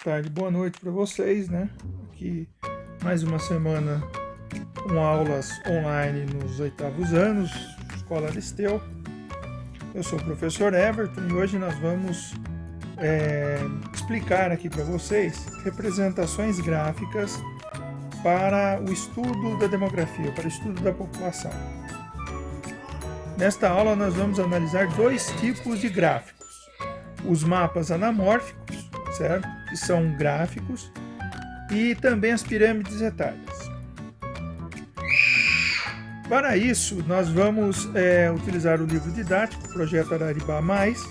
tarde, boa noite para vocês, né? Aqui mais uma semana com aulas online nos 8º anos, Escola Aristeu. Eu sou o professor Everton e hoje nós vamos explicar aqui para vocês representações gráficas para o estudo da demografia, para o estudo da população. Nesta aula nós vamos analisar dois tipos de gráficos. Os mapas anamórficos, certo? Que são gráficos, e também as pirâmides etárias. Para isso, nós vamos utilizar o livro didático, Projeto Araribá Mais,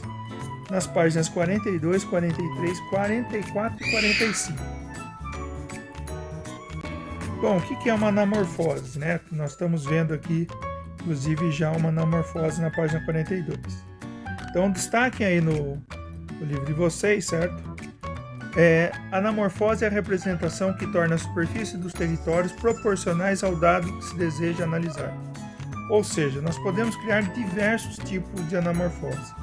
nas páginas 42, 43, 44 e 45. Bom, o que é uma anamorfose, né? Nós estamos vendo aqui, inclusive, já uma anamorfose na página 42. Então, destaquem aí no livro de vocês, certo? Anamorfose é a representação que torna a superfície dos territórios proporcionais ao dado que se deseja analisar. Ou seja, nós podemos criar diversos tipos de anamorfose.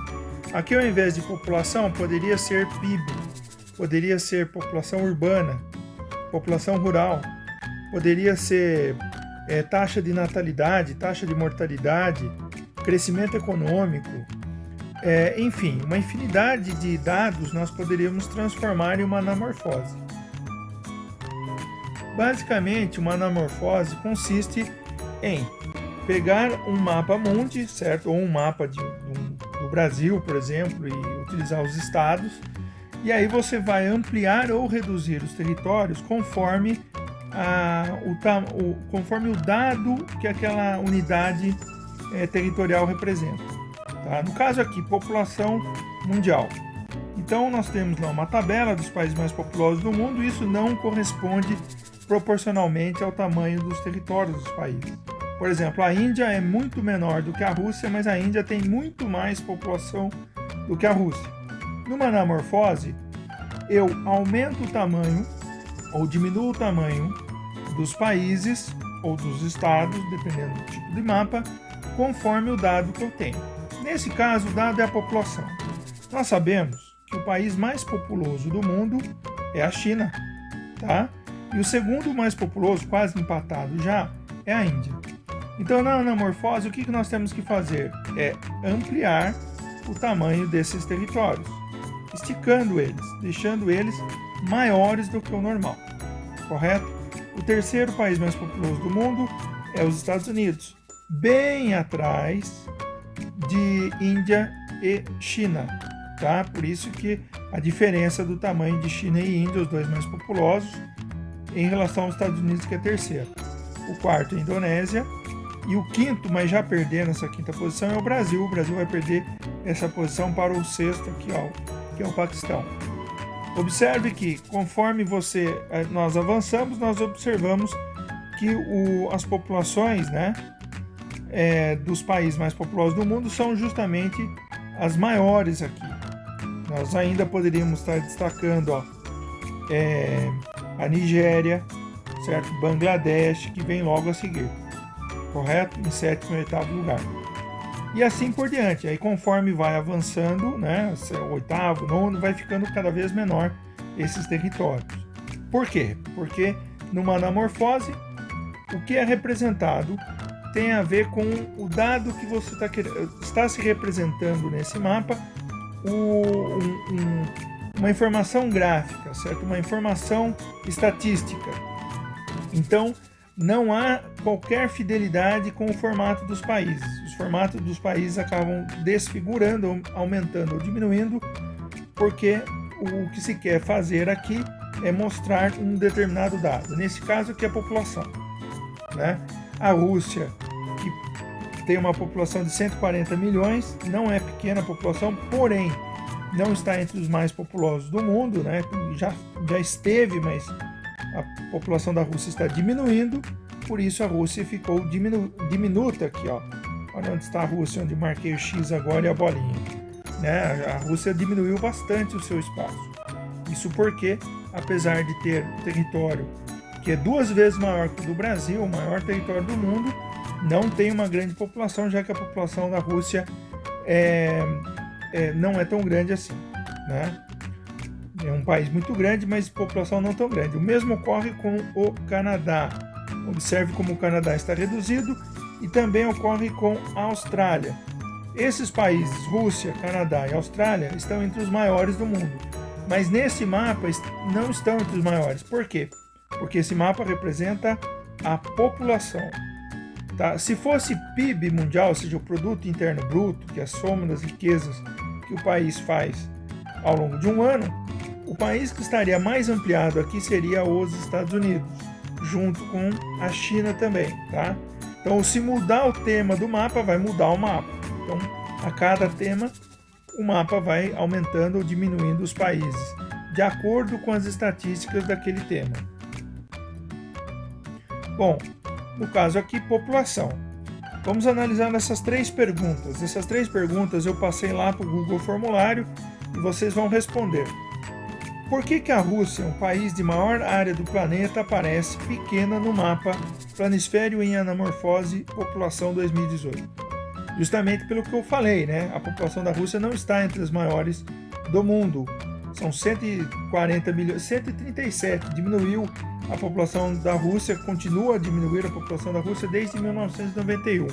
Aqui, ao invés de população, poderia ser PIB, poderia ser população urbana, população rural, poderia ser taxa de natalidade, taxa de mortalidade, crescimento econômico, enfim, uma infinidade de dados nós poderíamos transformar em uma anamorfose. Basicamente, uma anamorfose consiste em pegar um mapa mundi, certo? Ou um mapa do Brasil, por exemplo, e utilizar os estados, e aí você vai ampliar ou reduzir os territórios conforme o dado que aquela unidade territorial representa. Tá? No caso aqui, população mundial. Então, nós temos lá uma tabela dos países mais populosos do mundo, e isso não corresponde proporcionalmente ao tamanho dos territórios dos países. Por exemplo, a Índia é muito menor do que a Rússia, mas a Índia tem muito mais população do que a Rússia. Numa anamorfose, eu aumento o tamanho ou diminuo o tamanho dos países ou dos estados, dependendo do tipo de mapa, conforme o dado que eu tenho. Nesse caso, o dado é a população. Nós sabemos que o país mais populoso do mundo é a China, tá? E o segundo mais populoso, quase empatado já, é a Índia. Então, na anamorfose, o que nós temos que fazer? É ampliar o tamanho desses territórios, esticando eles, deixando eles maiores do que o normal, correto? O terceiro país mais populoso do mundo é os Estados Unidos, bem atrás de Índia e China, tá? Por isso que a diferença do tamanho de China e Índia, os dois mais populosos, em relação aos Estados Unidos, que é terceiro. O quarto é a Indonésia, e o quinto, mas já perdendo essa quinta posição, é o Brasil. O Brasil vai perder essa posição para o sexto aqui, ó, que é o Paquistão. Observe que, conforme nós avançamos, nós observamos que as populações, né, dos países mais populosos do mundo são justamente as maiores aqui. Nós ainda poderíamos estar destacando a Nigéria, certo? Bangladesh, que vem logo a seguir, correto? Em 7º e 8º lugar. E assim por diante. Aí, conforme vai avançando, né, 8º, 9º, vai ficando cada vez menor esses territórios. Por quê? Porque numa anamorfose, o que é representado tem a ver com o dado que você está se representando nesse mapa, uma informação gráfica, certo? Uma informação estatística. Então, não há qualquer fidelidade com o formato dos países. Os formatos dos países acabam desfigurando, aumentando ou diminuindo, porque o que se quer fazer aqui é mostrar um determinado dado. Nesse caso aqui, a população, né? A Rússia, que tem uma população de 140 milhões, não é pequena a população, porém não está entre os mais populosos do mundo, né? Já esteve, mas a população da Rússia está diminuindo, por isso a Rússia ficou diminuta aqui, ó. Olha onde está a Rússia, onde marquei o X agora e a bolinha, né? A Rússia diminuiu bastante o seu espaço. Isso porque, apesar de ter um território que é 2 vezes maior que o do Brasil, o maior território do mundo, não tem uma grande população, já que a população da Rússia não é tão grande assim, né? É um país muito grande, mas população não tão grande. O mesmo ocorre com o Canadá. Observe como o Canadá está reduzido e também ocorre com a Austrália. Esses países, Rússia, Canadá e Austrália, estão entre os maiores do mundo. Mas nesse mapa não estão entre os maiores. Por quê? Porque esse mapa representa a população. Tá? Se fosse PIB mundial, ou seja, o Produto Interno Bruto, que é a soma das riquezas que o país faz ao longo de um ano, o país que estaria mais ampliado aqui seria os Estados Unidos, junto com a China também. Tá? Então, se mudar o tema do mapa, vai mudar o mapa. Então, a cada tema, o mapa vai aumentando ou diminuindo os países, de acordo com as estatísticas daquele tema. Bom, no caso aqui, população. Vamos analisar essas 3 perguntas. Essas 3 perguntas eu passei lá para o Google Formulário e vocês vão responder. Por que a Rússia, um país de maior área do planeta, aparece pequena no mapa Planisfério em Anamorfose População 2018? Justamente pelo que eu falei, né? A população da Rússia não está entre as maiores do mundo. São 140 milhões, 137, diminuiu a população da Rússia, continua a diminuir a população da Rússia desde 1991.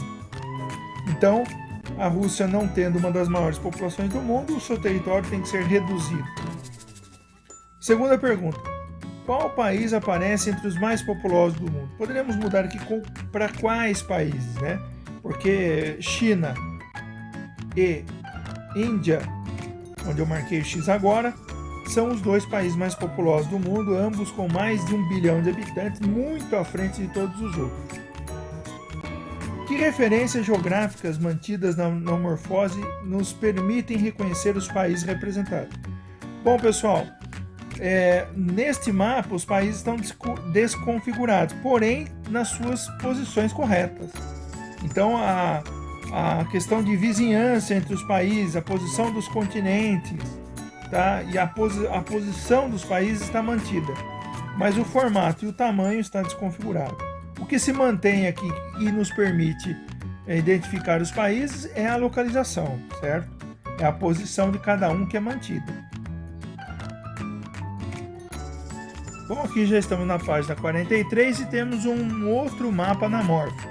Então, a Rússia não tendo uma das maiores populações do mundo, o seu território tem que ser reduzido. Segunda pergunta, qual país aparece entre os mais populosos do mundo? Poderíamos mudar aqui para quais países, né? Porque China e Índia, onde eu marquei X agora, são os 2 países mais populosos do mundo, ambos com mais de 1 bilhão de habitantes, muito à frente de todos os outros. Que referências geográficas mantidas na Anamorfose nos permitem reconhecer os países representados? Bom, pessoal, neste mapa os países estão desconfigurados, porém nas suas posições corretas. Então, a questão de vizinhança entre os países, a posição dos continentes, tá? E a posição dos países está mantida, mas o formato e o tamanho está desconfigurado. O que se mantém aqui e nos permite identificar os países é a localização, certo? É a posição de cada um que é mantida. Bom, aqui já estamos na página 43 e temos um outro mapa anamórfico.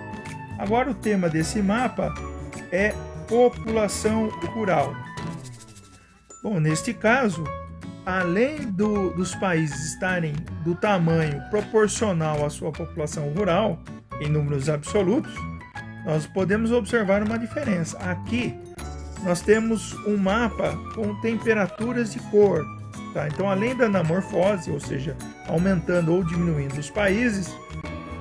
Agora o tema desse mapa é população rural. Bom, neste caso, além dos países estarem do tamanho proporcional à sua população rural, em números absolutos, nós podemos observar uma diferença. Aqui, nós temos um mapa com temperaturas de cor. Tá? Então, além da anamorfose, ou seja, aumentando ou diminuindo os países,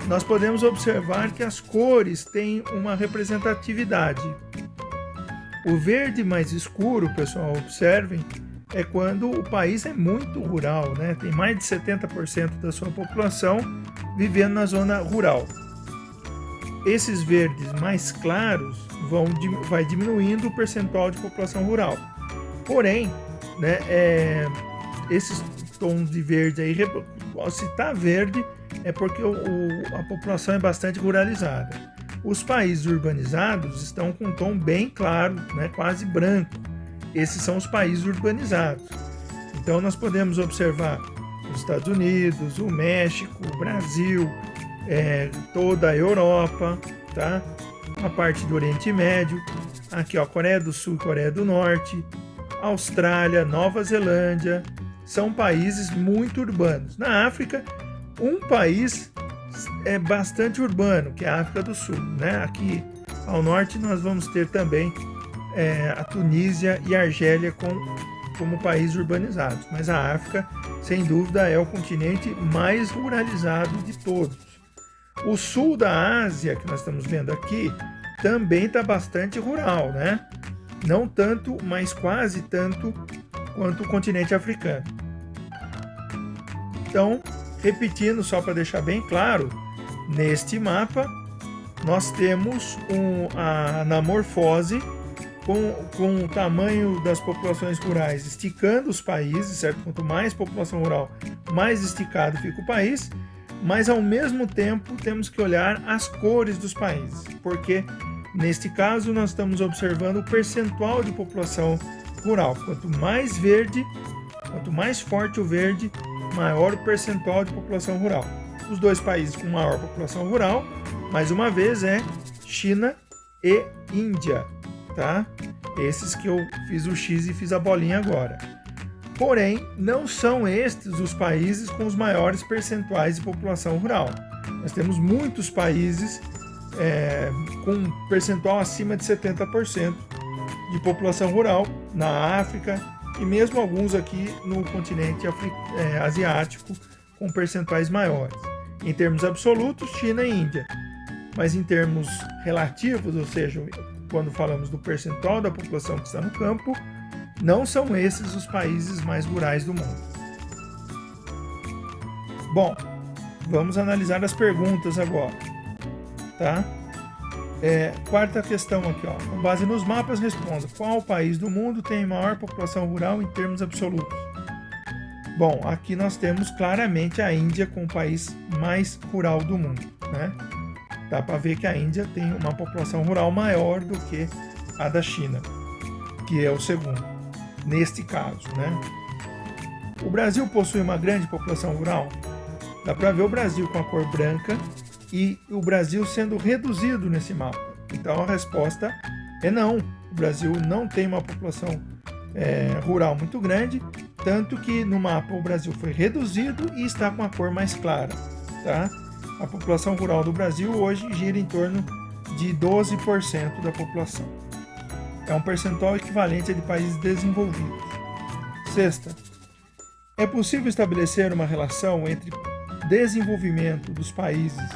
nós podemos observar que as cores têm uma representatividade. O verde mais escuro, pessoal, observem, é quando o país é muito rural, né? Tem mais de 70% da sua população vivendo na zona rural. Esses verdes mais claros vai diminuindo o percentual de população rural. Porém, né, esses tons de verde aí, se está verde, é porque a população é bastante ruralizada. Os países urbanizados estão com um tom bem claro, né, quase branco. Esses são os países urbanizados. Então nós podemos observar os Estados Unidos, o México, o Brasil, toda a Europa, tá? A parte do Oriente Médio, aqui ó, Coreia do Sul e Coreia do Norte, Austrália, Nova Zelândia, são países muito urbanos. Na África, um país é bastante urbano, que é a África do Sul, né? Aqui ao norte nós vamos ter também a Tunísia e a Argélia como países urbanizados, mas a África, sem dúvida, é o continente mais ruralizado de todos. O sul da Ásia, que nós estamos vendo aqui, também está bastante rural, né? Não tanto, mas quase tanto quanto o continente africano. Então, repetindo, só para deixar bem claro, neste mapa nós temos a anamorfose com o tamanho das populações rurais esticando os países, certo? Quanto mais população rural, mais esticado fica o país, mas ao mesmo tempo temos que olhar as cores dos países, porque neste caso nós estamos observando o percentual de população rural. Quanto mais verde, Quanto mais forte o verde, maior o percentual de população rural. Os dois países com maior população rural, mais uma vez, é China e Índia, tá? Esses que eu fiz o X e fiz a bolinha agora. Porém, não são estes os países com os maiores percentuais de população rural. Nós temos muitos países com um percentual acima de 70% de população rural na África e mesmo alguns aqui no continente asiático com percentuais maiores. Em termos absolutos, China e Índia. Mas em termos relativos, ou seja, quando falamos do percentual da população que está no campo, não são esses os países mais rurais do mundo. Bom, vamos analisar as perguntas agora, tá? Quarta questão aqui, ó. Com base nos mapas, responda: qual país do mundo tem maior população rural em termos absolutos? Bom, aqui nós temos claramente a Índia como o país mais rural do mundo, né? Dá para ver que a Índia tem uma população rural maior do que a da China, que é o segundo, neste caso, né? O Brasil possui uma grande população rural? Dá para ver o Brasil com a cor branca e o Brasil sendo reduzido nesse mapa. Então a resposta é não. O Brasil não tem uma população rural muito grande, tanto que no mapa o Brasil foi reduzido e está com a cor mais clara, tá? A população rural do Brasil hoje gira em torno de 12% da população. É um percentual equivalente a de países desenvolvidos. Sexta, é possível estabelecer uma relação entre desenvolvimento dos países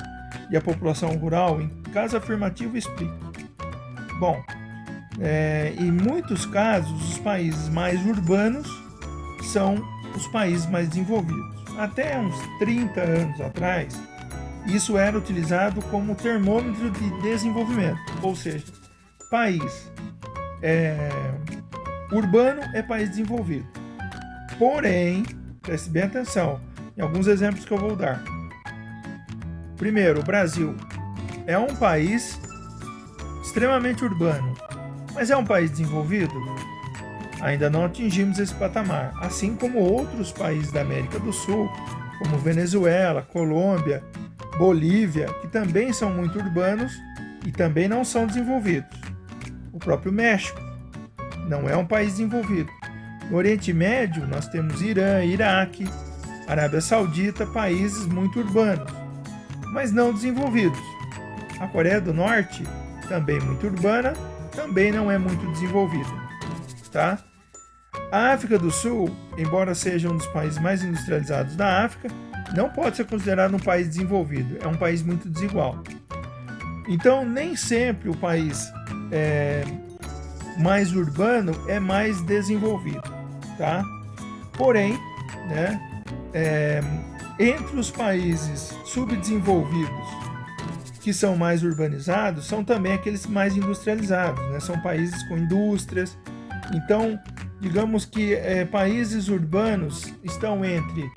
e a população rural? Em caso afirmativo, explique. Bom, em muitos casos, os países mais urbanos são os países mais desenvolvidos. Até uns 30 anos atrás, isso era utilizado como termômetro de desenvolvimento, ou seja, país urbano é país desenvolvido. Porém, preste bem atenção em alguns exemplos que eu vou dar. Primeiro, o Brasil é um país extremamente urbano, mas é um país desenvolvido? Ainda não atingimos esse patamar, assim como outros países da América do Sul, como Venezuela, Colômbia, Bolívia, que também são muito urbanos e também não são desenvolvidos. O próprio México não é um país desenvolvido. No Oriente Médio, nós temos Irã, Iraque, Arábia Saudita, países muito urbanos, mas não desenvolvidos. A Coreia do Norte, também muito urbana, também não é muito desenvolvida, tá? A África do Sul, embora seja um dos países mais industrializados da África, não pode ser considerado um país desenvolvido, é um país muito desigual. Então, nem sempre o país mais urbano é mais desenvolvido, tá? Porém, né, entre os países subdesenvolvidos que são mais urbanizados, são também aqueles mais industrializados, né? São países com indústrias. Então, digamos que países urbanos estão entre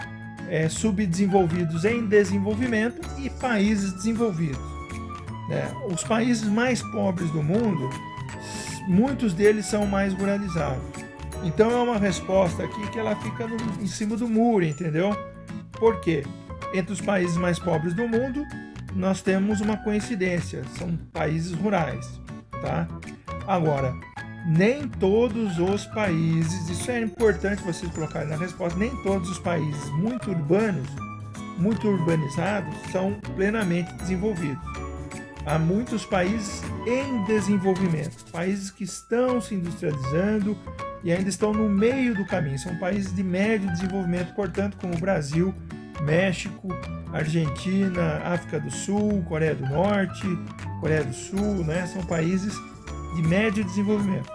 subdesenvolvidos em desenvolvimento e países desenvolvidos. Os países mais pobres do mundo, muitos deles são mais ruralizados. Então é uma resposta aqui que ela fica em cima do muro, entendeu? Por quê? Entre os países mais pobres do mundo, nós temos uma coincidência, são países rurais, tá? Agora, nem todos os países, isso é importante vocês colocarem na resposta, nem todos os países muito urbanos, muito urbanizados, são plenamente desenvolvidos. Há muitos países em desenvolvimento, países que estão se industrializando e ainda estão no meio do caminho. São países de médio desenvolvimento, portanto, como o Brasil, México, Argentina, África do Sul, Coreia do Norte, Coreia do Sul, né? São países de médio desenvolvimento.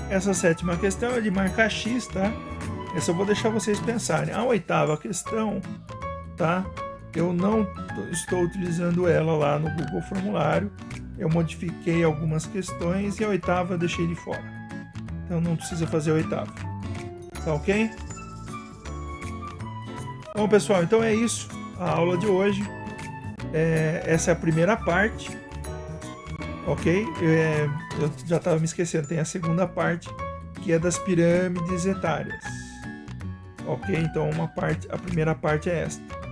Essa sétima questão é de marcar X, tá? Essa eu vou deixar vocês pensarem. A oitava questão, tá? Eu não estou utilizando ela lá no Google Formulário. Eu modifiquei algumas questões e a oitava eu deixei de fora. Então não precisa fazer a oitava. Tá ok? Bom, pessoal, então é isso. A aula de hoje. Essa é a primeira parte. Ok? Eu já estava me esquecendo. Tem a segunda parte que é das pirâmides etárias. Ok? Então a primeira parte é esta.